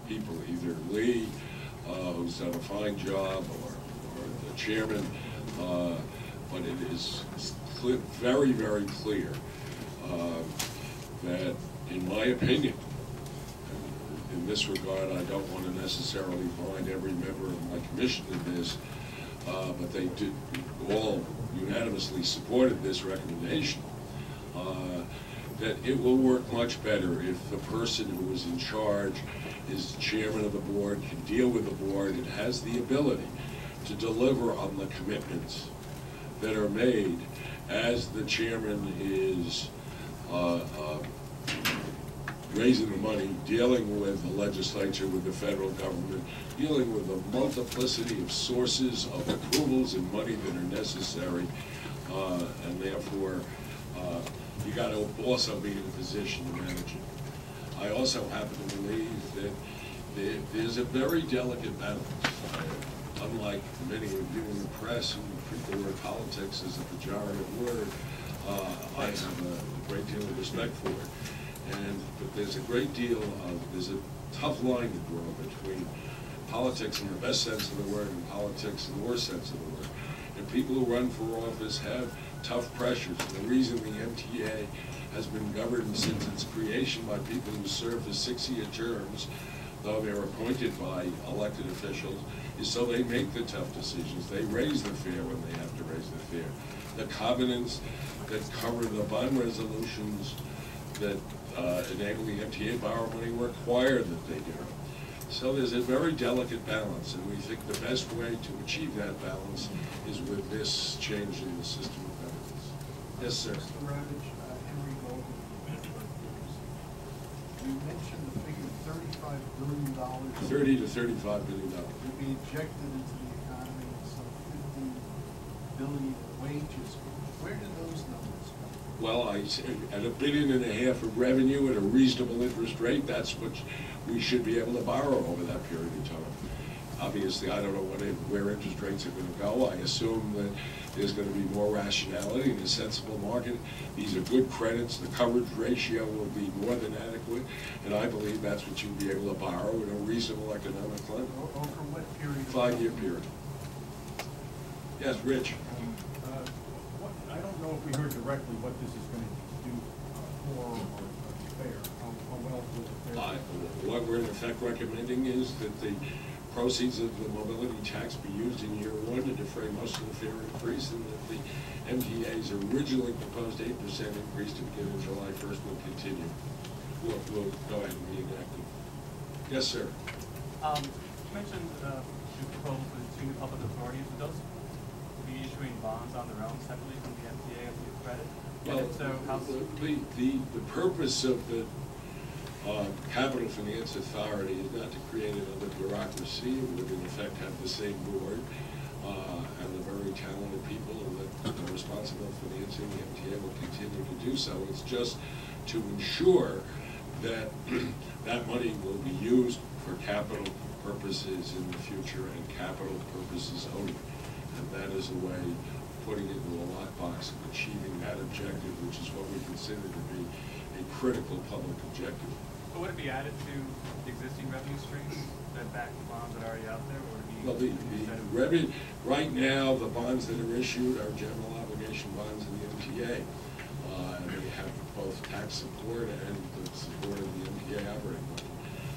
people, either Lee, who's done a fine job, or the chairman, but it is very, very clear that, in my opinion, in this regard, I don't want to necessarily bind every member of my commission in this, but they did all unanimously supported this recommendation, that it will work much better if the person who is in charge is the chairman of the board, can deal with the board, and has the ability to deliver on the commitments that are made as the chairman is raising the money, dealing with the legislature, with the federal government, dealing with the multiplicity of sources of approvals and money that are necessary, and therefore you got to also be in a position to manage it. I also happen to believe that there's a very delicate balance. Unlike many of you in the press who treat the word politics as a pejorative word, I have a great deal of respect for it. But there's a great deal of, there's a tough line to draw between politics in the best sense of the word and politics in the worst sense of the word. And people who run for office have tough pressures. The reason the MTA has been governed since its creation by people who serve for 6-year terms, though they're appointed by elected officials, is so they make the tough decisions. They raise the fare when they have to raise the fare. The covenants that cover the bond resolutions that enable the MTA to borrow money require that they do. So there's a very delicate balance, and we think the best way to achieve that balance is with this change in the system of benefits. Yes, sir. Mr. Ravitch, Henry Golden, you mentioned the figure $35 billion. $30 to $35 billion. Will be injected into the economy and some $50 billion in wages. Where do those numbers come from? Well, I say at $1.5 billion of revenue at a reasonable interest rate, that's what we should be able to borrow over that period of time. Obviously, I don't know where interest rates are going to go. I assume that there's going to be more rationality in a sensible market. These are good credits. The coverage ratio will be more than adequate, and I believe that's what you'll be able to borrow in a reasonable economic climate. Over what period? 5-year period. Yes, Rich. I don't know if we heard directly what this is going to do for or fair. How well will the fair? What we're in effect recommending is that the proceeds of the mobility tax be used in year 1 to defray most of the fare increase, and that the MTA's originally proposed 8% increase to begin on July 1st will continue. We'll go ahead and reenact it. Yes, sir. You mentioned the proposal for the 2 new public authorities. Would those be issuing bonds on their own separately from the MTA as the credit? Well, so the purpose of the Capital Finance Authority is not to create another bureaucracy. It would in effect have the same board and the very talented people that are responsible for financing the MTA will continue to do so. It's just to ensure that that money will be used for capital purposes in the future and capital purposes only. And that is a way of putting it into a lockbox of achieving that objective, which is what we consider to be a critical public objective. But would it be added to the existing revenue streams that back the bonds that are already out there, or would it be? Well, the revenue right now, the bonds that are issued are general obligation bonds in the MTA, and they have both tax support and the support of the MTA operating budget.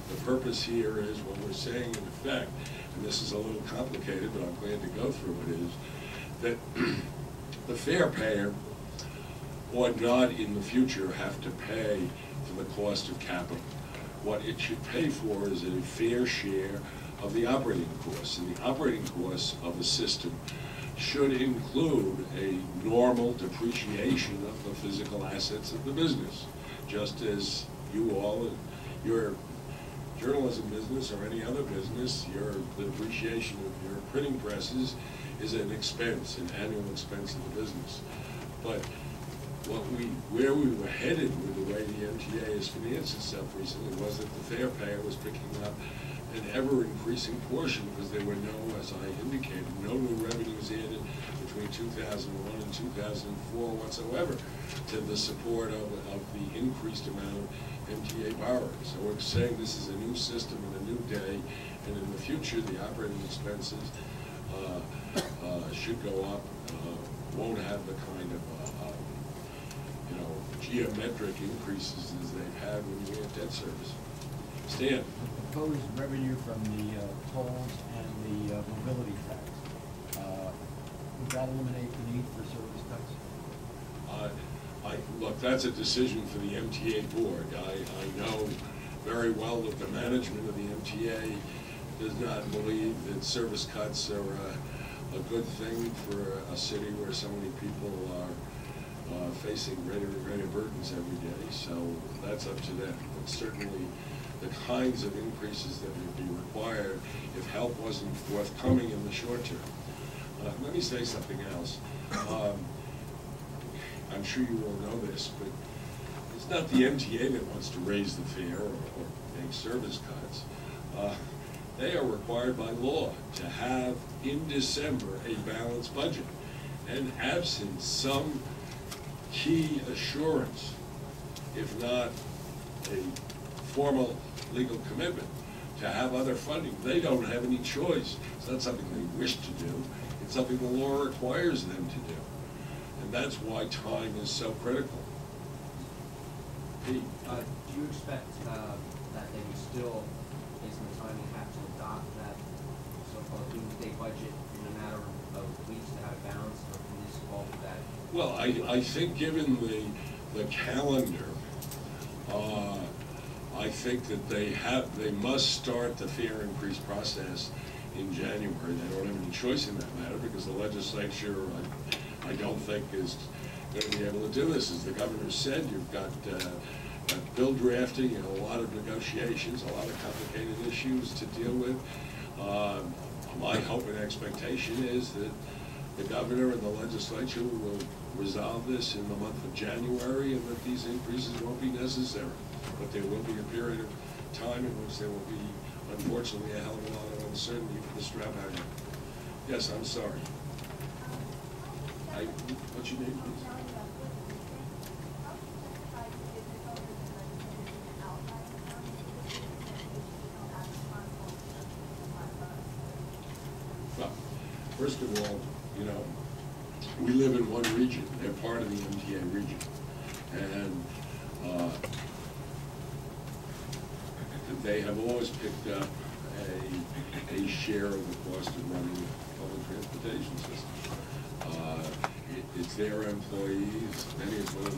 The purpose here is what we're saying in effect, and this is a little complicated, but I'm glad to go through it, is that the fare payer ought not in the future have to pay for the cost of capital. What it should pay for is a fair share of the operating costs, and the operating costs of a system should include a normal depreciation of the physical assets of the business, just as you all, your journalism business or any other business, the depreciation of your printing presses is an expense, an annual expense of the business. But where we were headed with the way the MTA has financed itself recently was that the fare payer was picking up an ever-increasing portion, because there were no, as I indicated, no new revenues added between 2001 and 2004 whatsoever to the support of the increased amount of MTA borrowing. So we're saying this is a new system and a new day, and in the future, the operating expenses should go up, won't have the kind of geometric increases as they've had when we had debt service. Stan? The proposed revenue from the tolls and the mobility tax, would that eliminate the need for service cuts? Look, that's a decision for the MTA board. I know very well that the management of the MTA does not believe that service cuts are a good thing for a city where so many people are facing greater and greater burdens every day. So that's up to them. But certainly the kinds of increases that would be required if help wasn't forthcoming in the short term. Let me say something else. I'm sure you all know this, but it's not the MTA that wants to raise the fare or make service cuts. They are required by law to have in December a balanced budget. And absent some key assurance, if not a formal legal commitment to have other funding, they don't have any choice. It's not something they wish to do. It's something the law requires them to do. And that's why time is so critical. Pete? Do you expect that they would still, based on the timing, have to adopt that so-called doomsday budget in a matter of weeks to have it balanced, or can this fall to that? Well, I think given the calendar, I think that they must start the fare increase process in January. They don't have any choice in that matter, because the legislature, I don't think, is going to be able to do this. As the governor said, you've got bill drafting and a lot of negotiations, a lot of complicated issues to deal with. My hope and expectation is that the governor and the legislature will resolve this in the month of January, and that these increases won't be necessary. But there will be a period of time in which there will be, unfortunately, a hell of a lot of uncertainty for the strap out. Yes, I'm sorry. What's your name, please? Well, first of all, we live in one region. They're part of the MTA region. And they have always picked up a share of the cost of running the public transportation system. It's their employees, many of whom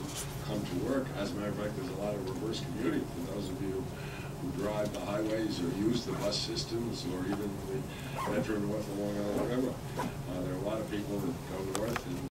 come to work. As a matter of fact, there's a lot of reverse commuting for those of you who drive the highways or use the bus systems or even the Metro North along Island Railroad.